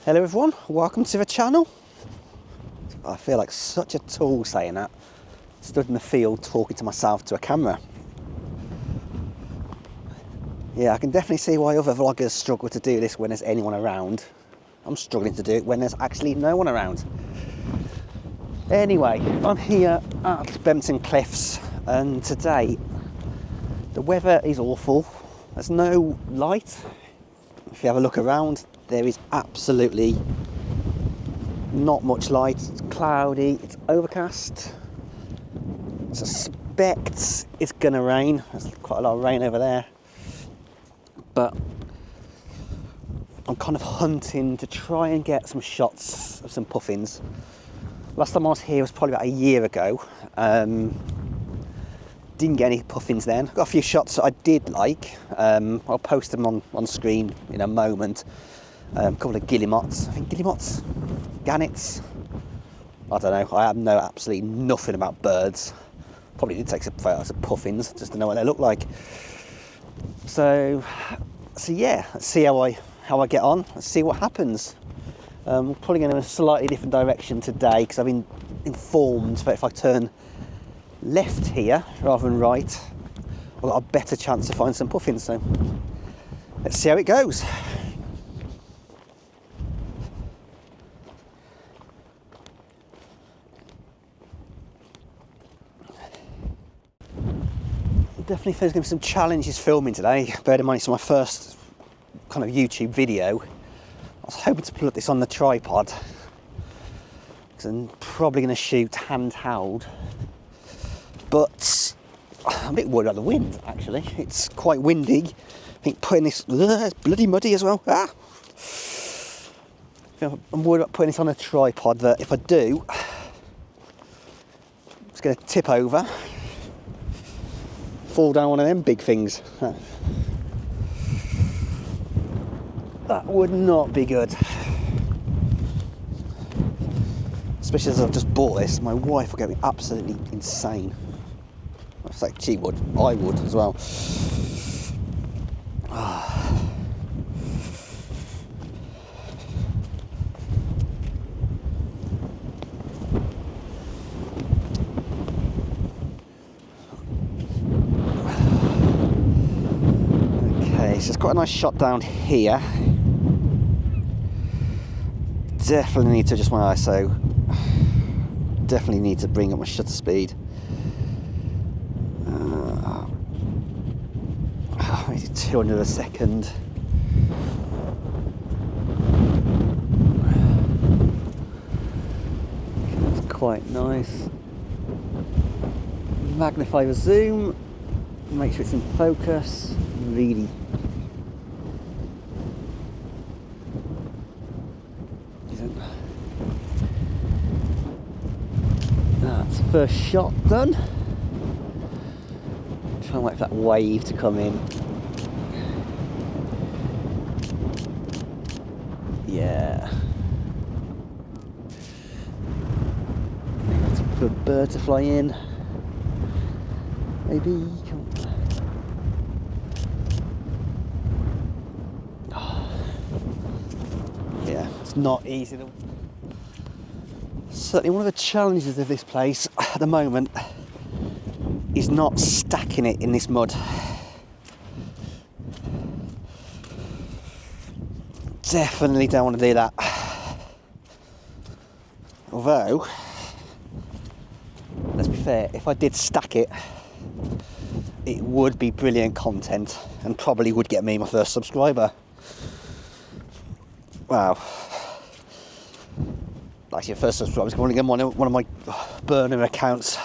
Hello everyone, welcome to the channel. I feel like such a tool saying that. Stood in the field talking to myself to a camera. Yeah, I can definitely see why other vloggers struggle to do this when there's anyone around. I'm struggling to do it when there's actually no one around. Anyway, I'm here at Bempton Cliffs and today the weather is awful. There's no light. If you have a look around, there is absolutely not much light. It's cloudy, it's overcast. I suspect it's gonna rain. There's quite a lot of rain over there. But I'm kind of hunting to try and get some shots of some puffins. Last time I was here was probably about a year ago. Didn't get any puffins then. Got a few shots that I did like. I'll post them on screen in a moment. A couple of guillemots, I think guillemots, gannets. I don't know, I know absolutely nothing about birds. Probably did take some photos of puffins just to know what they look like. So yeah, let's see how I get on. Let's see what happens. I'm probably going in a slightly different direction today because I've been informed that if I turn left here rather than right, I've got a better chance to find some puffins. So let's see how it goes. Definitely there's going to be some challenges filming today. Bear in mind it's my first kind of YouTube video. I was hoping to put this on the tripod because I'm probably going to shoot handheld, but I'm a bit worried about the wind actually. It's quite windy. I think putting this, it's bloody muddy as well. I'm worried about putting this on a tripod that if I do, it's going to tip over, fall down one of them big things. That would not be good. Especially as I've just bought this, my wife will get me absolutely insane. It's like she would, I would as well. It's just quite a nice shot down here. Definitely need to adjust my ISO. Definitely need to bring up my shutter speed. Maybe 200 a second. That's quite nice. Magnify the zoom. Make sure it's in focus. Really. That's first shot done. Try and wait for that wave to come in. Yeah. That's a good bird to fly in. Maybe. Come on. Yeah, it's not easy. Certainly one of the challenges of this place at the moment is not stacking it in this mud. Definitely don't want to do that. Although, let's be fair, if I did stack it, it would be brilliant content and probably would get me my first subscriber. Wow. Like your first subscribers going to get one of my burner accounts.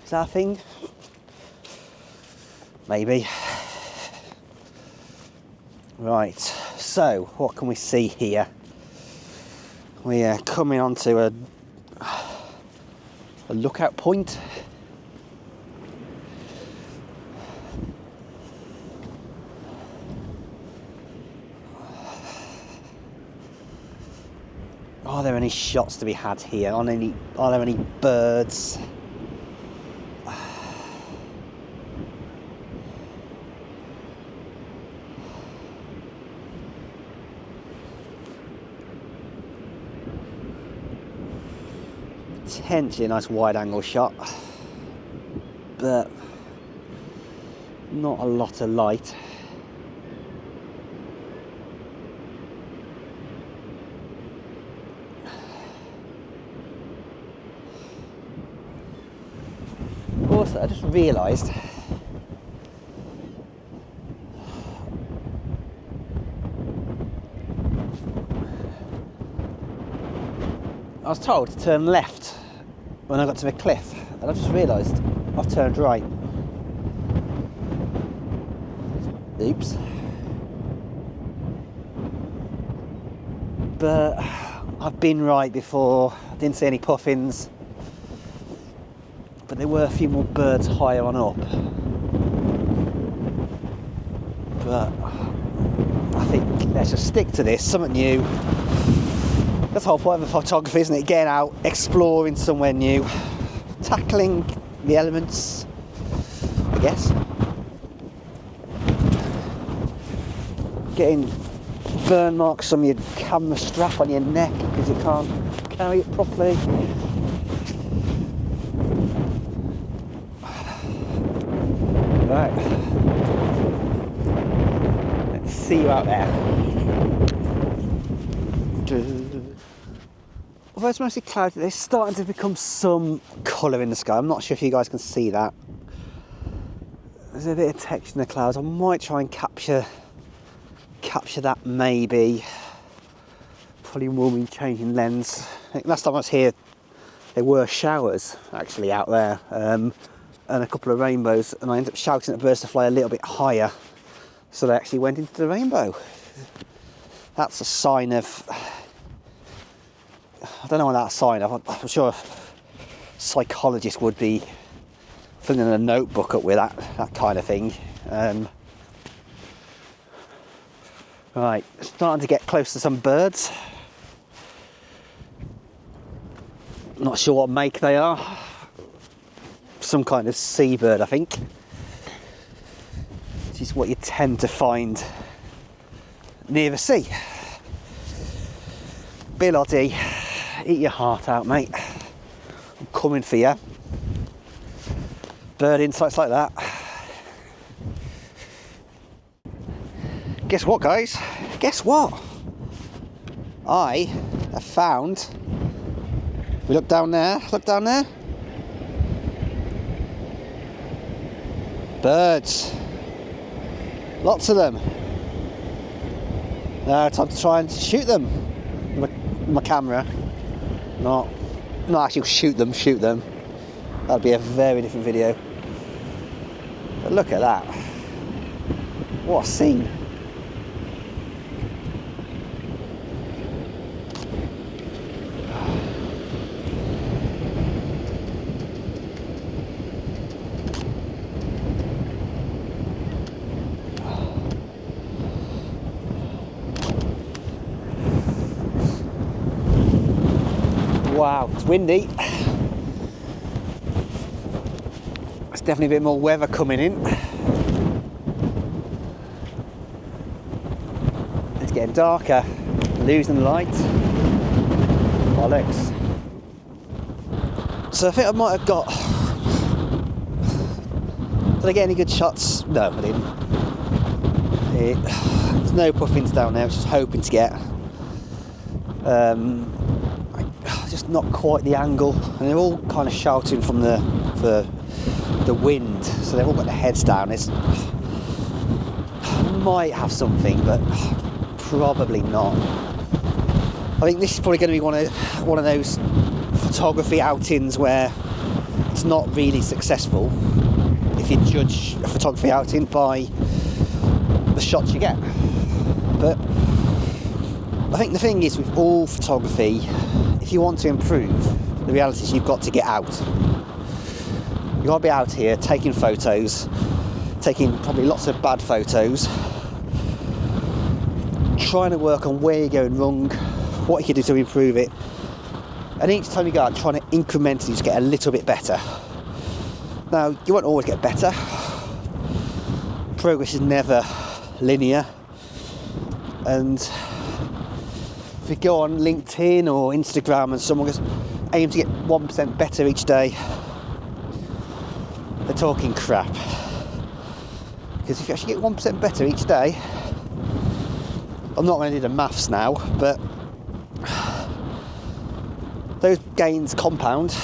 Is that a thing? Maybe. Right, so what can we see here? We are coming onto a lookout point. Are there any shots to be had here? Are there any birds? potentially a nice wide angle shot, but not a lot of light. Also, I just realised I was told to turn left when I got to the cliff, and I just realised I've turned right. Oops. But I've been right before. I didn't see any puffins, but there were a few more birds higher on up. But I think let's just stick to this, something new. That's the whole point of photography, isn't it? Getting out, exploring somewhere new, tackling the elements, I guess. Getting burn marks on your camera strap on your neck because you can't carry it properly. Right. Let's see you out there. Although it's mostly cloudy, there's starting to become some colour in the sky. I'm not sure if you guys can see that. There's a bit of texture in the clouds. I might try and capture that maybe. Probably will be changing lens. I think last time I was here, there were showers actually out there, and a couple of rainbows, and I ended up shouting at birds to fly a little bit higher, so they actually went into the rainbow. That's a sign of, I don't know what that's a sign of. I'm sure a psychologist would be filling a notebook up with that kind of thing. Right, starting to get close to some birds. Not sure what make they are. Some kind of seabird, I think. Which is what you tend to find near the sea. Bill Oddie, eat your heart out, mate. I'm coming for you. Bird insights like that. Guess what, guys? Guess what? I have found. If we look down there, birds. Lots of them. Now time to try and shoot them with my camera. Not actually shoot them. That'd be a very different video. But look at that. What a scene. Wow, it's windy. There's definitely a bit more weather coming in. It's getting darker, losing light. Bollocks. So I think I might have got... Did I get any good shots? No, I didn't. There's no puffins down there, which I was hoping to get. Just not quite the angle, and they're all kind of shouting from the wind, so they've all got their heads down. It's might have something, but probably not. I think this is probably going to be one of those photography outings where it's not really successful if you judge a photography outing by the shots you get. But I think the thing is, with all photography, if you want to improve, the reality is you've got to get out. You've got to be out here taking photos, taking probably lots of bad photos, trying to work on where you're going wrong, what you can do to improve it, and each time you go out, trying to incrementally just get a little bit better. Now, you won't always get better. Progress is never linear, and if you go on LinkedIn or Instagram and someone goes, aim to get 1% better each day, they're talking crap. Because if you actually get 1% better each day, I'm not going to do the maths now, but those gains compound,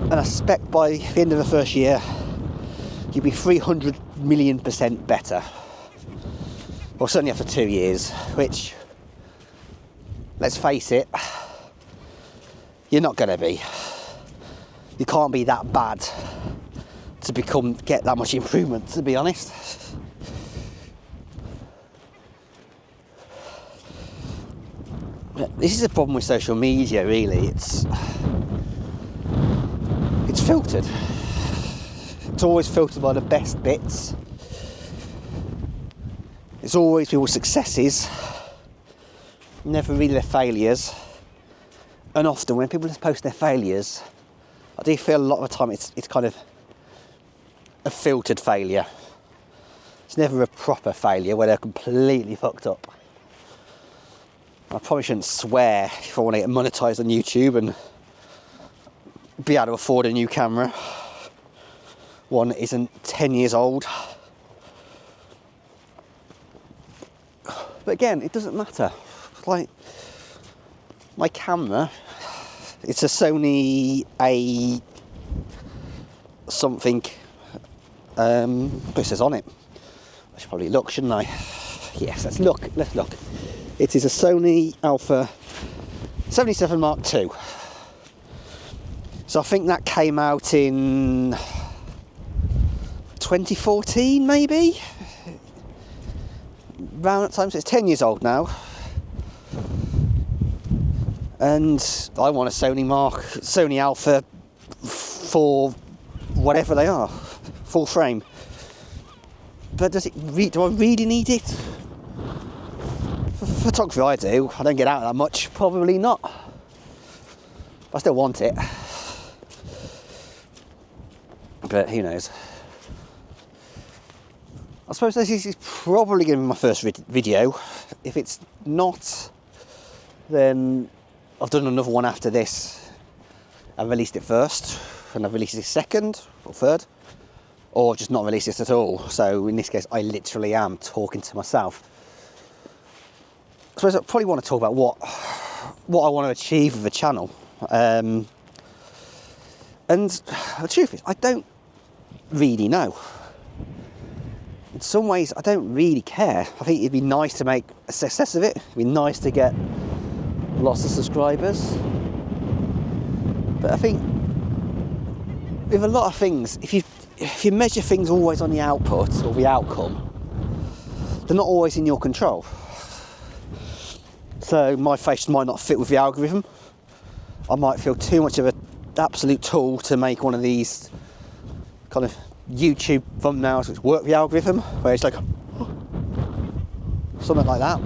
and I suspect by the end of the first year you'll be 300 million% better. Well, certainly after 2 years, which, let's face it, you're not going to be. You can't be that bad to get that much improvement, to be honest. This is a problem with social media, really. It's filtered. It's always filtered by the best bits. It's always people's successes, never really their failures. And often when people just post their failures, I do feel a lot of the time it's kind of a filtered failure. It's never a proper failure where they're completely fucked up. I probably shouldn't swear if I want to get monetised on YouTube and be able to afford a new camera. One that isn't 10 years old. But again, it doesn't matter. Like, my camera, it's a Sony A something. It says on it. I should probably look, shouldn't I? Yes, let's look. It is a Sony Alpha 77 Mark II. So I think that came out in 2014, maybe? Around that time, so it's 10 years old now. And I want a Sony Alpha for whatever they are, full frame. But do I really need it? For photography I do. I don't get out that much, probably not. I still want it. But who knows? I suppose this is probably going to be my first video. If it's not, then I've done another one after this. I've released it first, and I've released it second or third, or just not released it at all. So in this case, I literally am talking to myself. I suppose I probably want to talk about what I want to achieve with the channel. And the truth is, I don't really know. In some ways, I don't really care. I think it'd be nice to make a success of it. It'd be nice to get lots of subscribers. But I think with a lot of things, if you measure things always on the output or the outcome, they're not always in your control. So my face might not fit with the algorithm. I might feel too much of an absolute tool to make one of these kind of YouTube thumbnails which work the algorithm, where it's like something like that,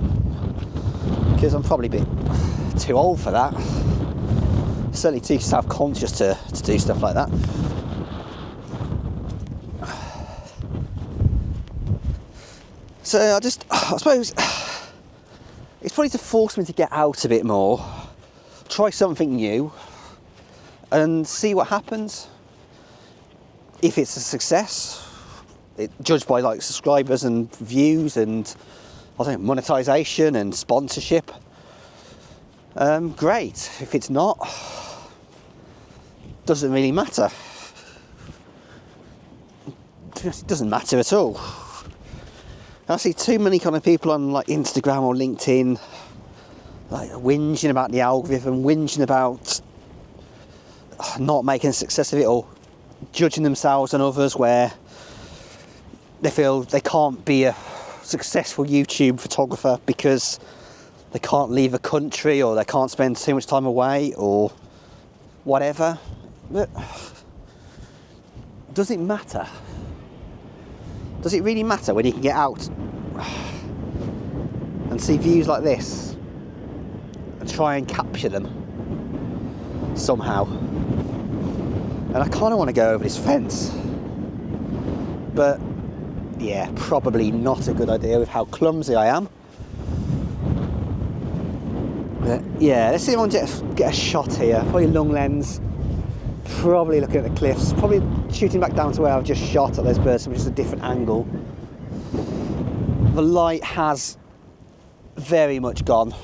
because I'm probably a bit too old for that, certainly too self-conscious to do stuff like that. So I suppose it's probably to force me to get out a bit more, try something new and see what happens. If it's a success, judged by like subscribers and views and I don't know, monetization and sponsorship, great. If it's not, doesn't really matter. It doesn't matter at all. I see too many kind of people on like Instagram or LinkedIn like whinging about the algorithm, whinging about not making a success of it, or judging themselves and others where they feel they can't be a successful YouTube photographer because they can't leave a country or they can't spend too much time away or whatever. But does it matter? Does it really matter when you can get out and see views like this and try and capture them somehow? And I kind of want to go over this fence, but yeah, probably not a good idea with how clumsy I am. But yeah, let's see if I can get a shot here. Probably long lens. Probably looking at the cliffs. Probably shooting back down to where I've just shot at those birds, which is a different angle. The light has very much gone.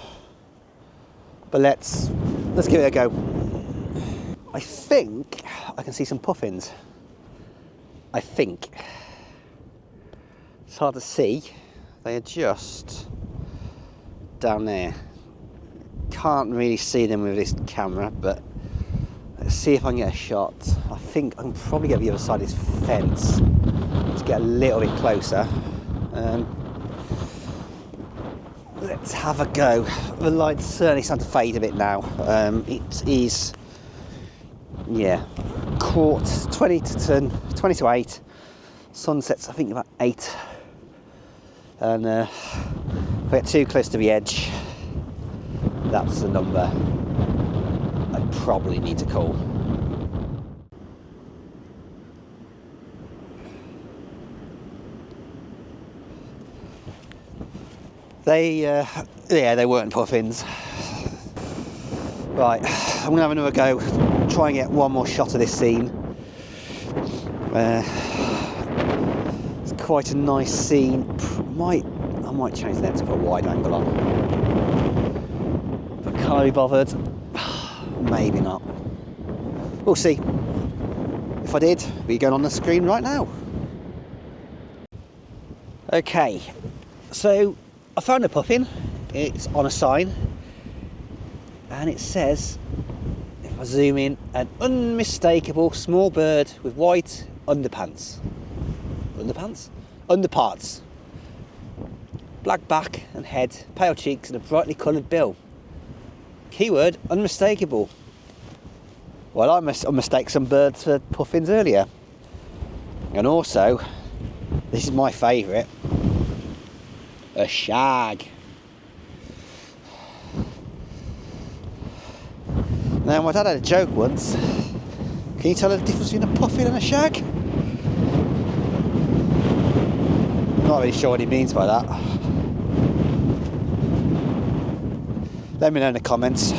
But let's give it a go. I think I can see some puffins. I think. It's hard to see. They are just down there. Can't really see them with this camera, but let's see if I can get a shot. I think I can probably get the other side of this fence to get a little bit closer. Let's have a go. The light's certainly starting to fade a bit now. It is, yeah, 20 to 8. Sunset's, I think, about 8. And if I get too close to the edge, that's the number I probably need to call. They weren't puffins. Right, I'm gonna have another go, try and get one more shot of this scene. It's quite a nice scene. I might change the lens to put a wide angle on. But can I be bothered? Maybe not. We'll see. If I did, it'd be going on the screen right now. Okay, so I found a puffin. It's on a sign, and it says, if I zoom in, an unmistakable small bird with white underpants. Underparts. Black back and head, pale cheeks, and a brightly coloured bill. Keyword, unmistakable. Well, I must mistake some birds for puffins earlier. And also, this is my favourite, a shag. Now, my dad had a joke once. Can you tell the difference between a puffin and a shag? I'm not really sure what he means by that. Let me know in the comments.